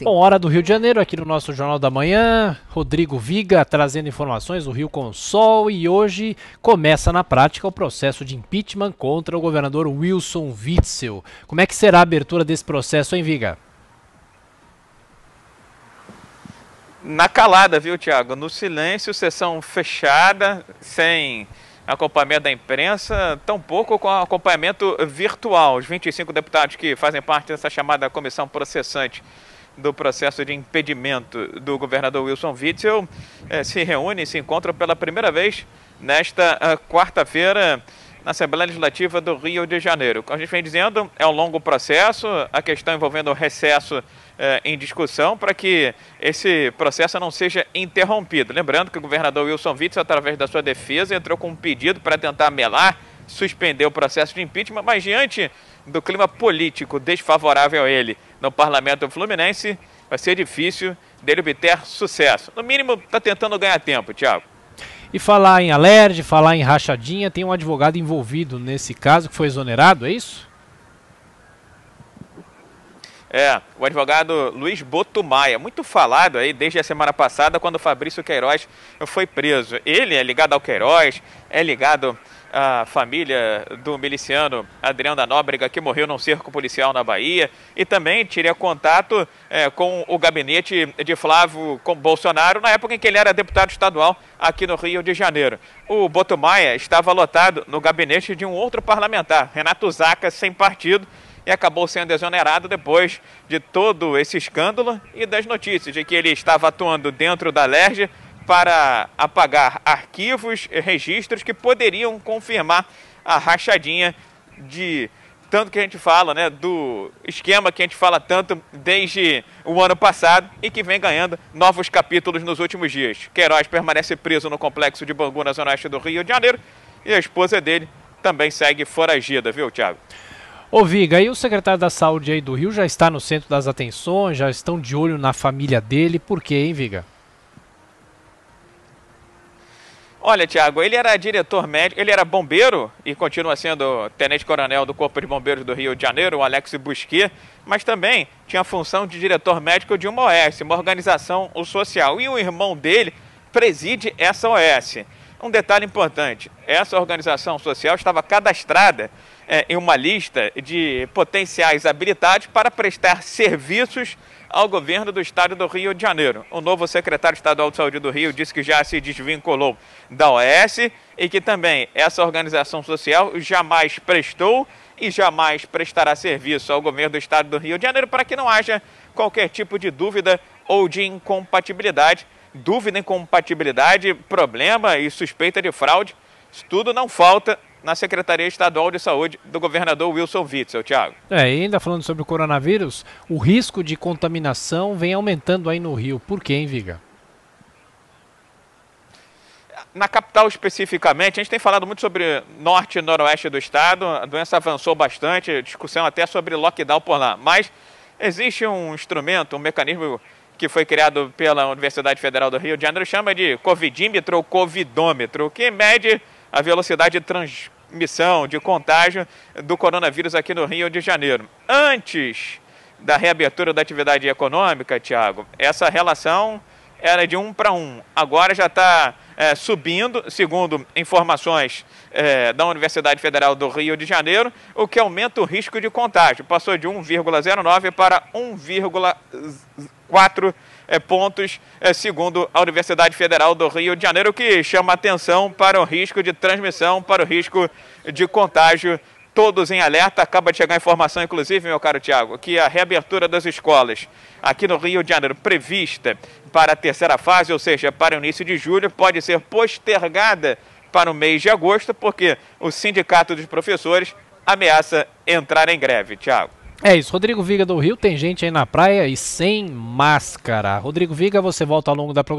Bom, hora do Rio de Janeiro, aqui no nosso Jornal da Manhã, Rodrigo Viga trazendo informações do Rio com o Sol, e hoje começa na prática o processo de impeachment contra o governador Wilson Witzel. Como é que será a abertura desse processo, hein, Viga? Na calada, viu, Thiago? No silêncio, sessão fechada, sem acompanhamento da imprensa, tampouco com acompanhamento virtual. Os 25 deputados que fazem parte dessa chamada comissão processante do processo de impedimento do governador Wilson Witzel se reúnem e se encontram pela primeira vez nesta quarta-feira na Assembleia Legislativa do Rio de Janeiro. Como a gente vem dizendo, é um longo processo, a questão envolvendo o recesso em discussão para que esse processo não seja interrompido. Lembrando que o governador Wilson Witzel, através da sua defesa, entrou com um pedido para tentar melar, suspender o processo de impeachment, mas diante do clima político desfavorável a ele no parlamento fluminense, vai ser difícil dele obter sucesso. No mínimo, está tentando ganhar tempo, Thiago. E falar em alerge, falar em rachadinha, tem um advogado envolvido nesse caso que foi exonerado, é isso? O advogado Luiz Botumaia, muito falado aí desde a semana passada, quando o Fabrício Queiroz foi preso. Ele é ligado ao Queiroz, é ligado à família do miliciano Adriano da Nóbrega, que morreu num cerco policial na Bahia, e também teria contato com o gabinete de Flávio Bolsonaro, na época em que ele era deputado estadual aqui no Rio de Janeiro. O Botumaia estava lotado no gabinete de um outro parlamentar, Renato Zaca, sem partido, e acabou sendo exonerado depois de todo esse escândalo e das notícias de que ele estava atuando dentro da Alerj para apagar arquivos e registros que poderiam confirmar a rachadinha de tanto que a gente fala, né, do esquema que a gente fala tanto desde o ano passado e que vem ganhando novos capítulos nos últimos dias. Queiroz permanece preso no complexo de Bangu, na zona oeste do Rio de Janeiro, e a esposa dele também segue foragida, viu, Thiago? Ô Viga, e o secretário da Saúde aí do Rio já está no centro das atenções, já estão de olho na família dele, por quê, hein, Viga? Olha, Thiago, ele era diretor médico, ele era bombeiro e continua sendo tenente-coronel do Corpo de Bombeiros do Rio de Janeiro, o Alex Busquet, mas também tinha a função de diretor médico de uma OS, uma organização social, e o irmão dele preside essa OS. Um detalhe importante, essa organização social estava cadastrada em uma lista de potenciais habilitados para prestar serviços ao governo do estado do Rio de Janeiro. O novo secretário estadual de saúde do Rio disse que já se desvinculou da OS e que também essa organização social jamais prestou e jamais prestará serviço ao governo do estado do Rio de Janeiro, para que não haja qualquer tipo de dúvida ou de incompatibilidade. Dúvida, incompatibilidade, problema e suspeita de fraude, isso tudo não falta na Secretaria Estadual de Saúde do governador Wilson Witzel, Thiago. E ainda falando sobre o coronavírus, o risco de contaminação vem aumentando aí no Rio. Por quê, hein, Viga? Na capital especificamente, a gente tem falado muito sobre norte e noroeste do estado, a doença avançou bastante, discussão até sobre lockdown por lá, mas existe um instrumento, um mecanismo que foi criado pela Universidade Federal do Rio de Janeiro, chama de covidímetro ou covidômetro, que mede a velocidade de transmissão, de contágio do coronavírus aqui no Rio de Janeiro. Antes da reabertura da atividade econômica, Thiago, essa relação era de 1 para 1. Agora já está subindo, segundo informações da Universidade Federal do Rio de Janeiro, o que aumenta o risco de contágio. Passou de 1,09 para 1,4 pontos, segundo a Universidade Federal do Rio de Janeiro, o que chama atenção para o risco de transmissão, para o risco de contágio. Todos em alerta. Acaba de chegar a informação, inclusive, meu caro Thiago, que a reabertura das escolas aqui no Rio de Janeiro, prevista para a terceira fase, ou seja, para o início de julho, pode ser postergada para o mês de agosto, porque o Sindicato dos Professores ameaça entrar em greve, Thiago. É isso, Rodrigo Viga do Rio, tem gente aí na praia e sem máscara. Rodrigo Viga, você volta ao longo da programação.